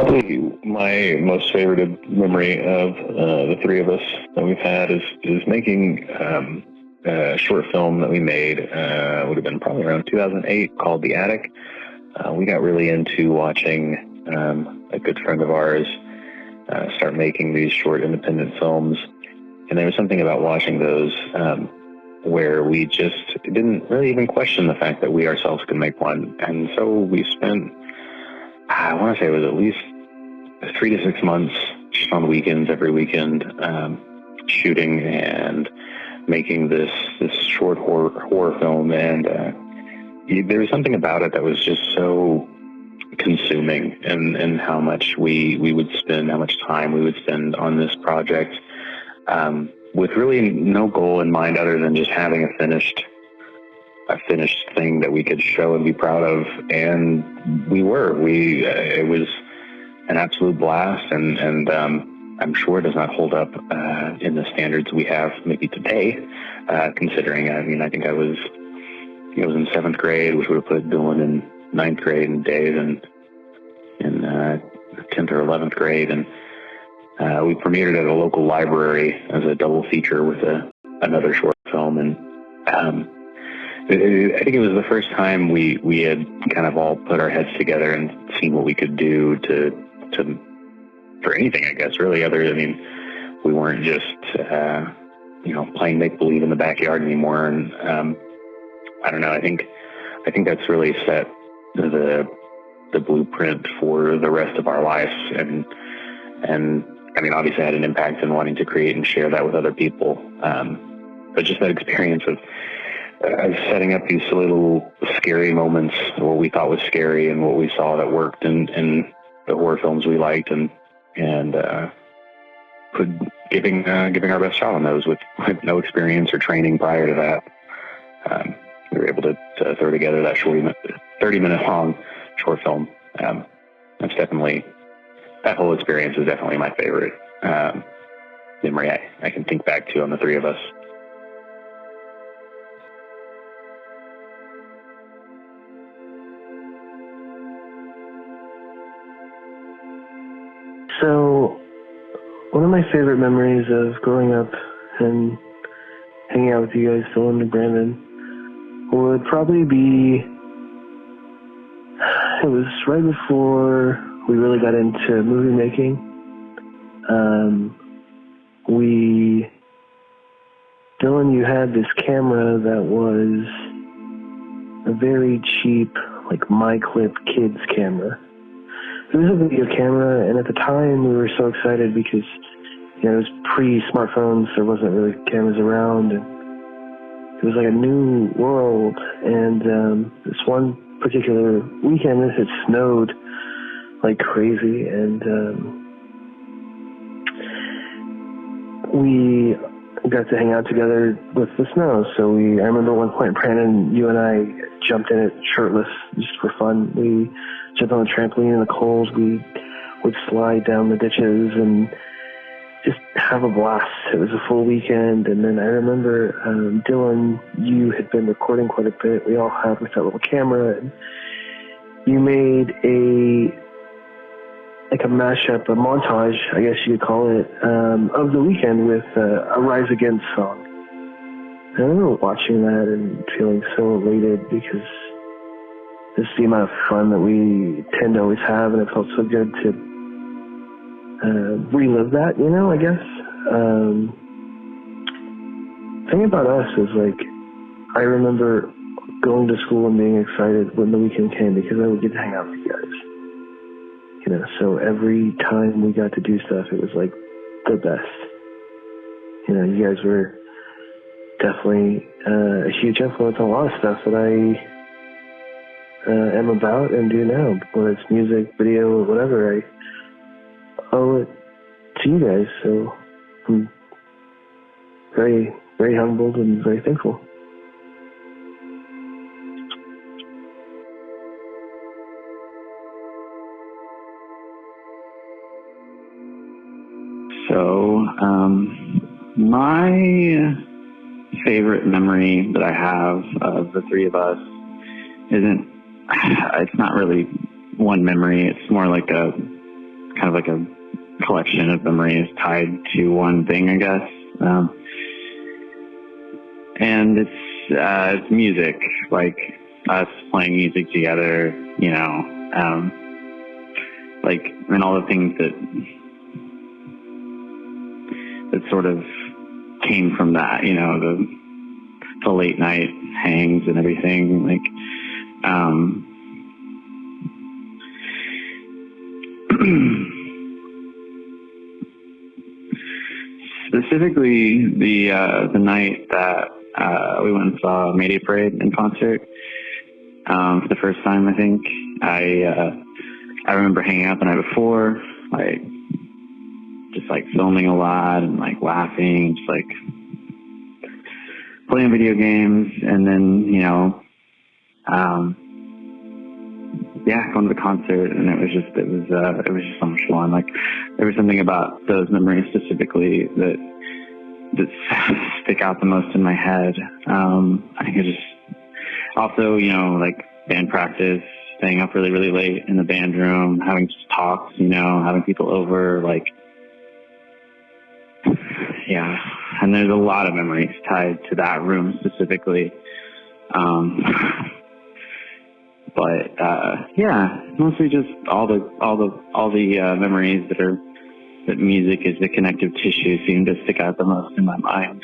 Probably my most favorite memory of the three of us that we've had is making a short film that we made. Would have been probably around 2008, called The Attic. We got really into watching a good friend of ours start making these short independent films, and there was something about watching those where we just didn't really even question the fact that we ourselves could make one. And so we spent, I want to say it was at least 3 to 6 months just on the weekends, every weekend, shooting and making this short horror film. And there was something about it that was just so consuming, and how much we would spend, how much time we would spend on this project, with really no goal in mind other than just having a finished thing that we could show and be proud of. And it was an absolute blast, and I'm sure it does not hold up in the standards we have maybe today, considering, I think I was in 7th grade, which would have put Dylan in 9th grade, and Dave in 10th or 11th grade. And we premiered it at a local library as a double feature with another short film. And I think it was the first time we had kind of all put our heads together and seen what we could do for anything, I guess, really. We weren't just playing make-believe in the backyard anymore. And I don't know, I think that's really set the blueprint for the rest of our lives. And obviously I had an impact in wanting to create and share that with other people. But just that experience of setting up these little scary moments, what we thought was scary and what we saw that worked in the horror films we liked, and giving our best shot on those with no experience or training prior to that. We were able to throw together that 30-minute long short film. That whole experience is definitely my favorite memory I can think back to on the three of us. So, one of my favorite memories of growing up and hanging out with you guys, Dylan and Brandon, would probably be, it was right before we really got into movie making. Dylan, you had this camera that was a very cheap, like MyClip kids camera. It was a video camera, and at the time we were so excited because, it was pre-smartphones, there wasn't really cameras around, and it was like a new world. And this one particular weekend, it snowed like crazy, and we got to hang out together with the snow. So I remember one point, Brandon, you and I jumped in it shirtless just for fun. We jumped on the trampoline in the cold. We would slide down the ditches and just have a blast. It was a full weekend. And then I remember, Dylan, you had been recording quite a bit. We all had with that little camera, and you made a mashup, a montage, I guess you could call it, of the weekend with a Rise Against song. And I remember watching that and feeling so elated because this is the amount of fun that we tend to always have, and it felt so good to relive that, I guess. The thing about us is, I remember going to school and being excited when the weekend came because I would get to hang out with you guys. So every time we got to do stuff, it was the best. You guys were definitely a huge influence on a lot of stuff that I am about and do now, whether it's music, video, or whatever. I owe it to you guys, so I'm very, very humbled and very thankful. So, my favorite memory that I have of the three of us it's not really one memory. It's more like a of like a collection of memories tied to one thing, I guess. And it's music, like us playing music together, you know, like, and all the things that sort of came from that, you know, the late night hangs and everything, like, specifically the night that we went and saw Mayday Parade in concert for the first time, I think. I remember hanging out the night before, like just like filming a lot and like laughing, just like playing video games, and then, you know, going to the concert, and it was just so much fun. Like, there was something about those memories specifically that stick out the most in my head. I think it just also, you know, like band practice, staying up really, really late in the band room, having just talks, you know, having people over, like, yeah. And there's a lot of memories tied to that room specifically. But mostly just all the memories that music is the connective tissue seem to stick out the most in my mind.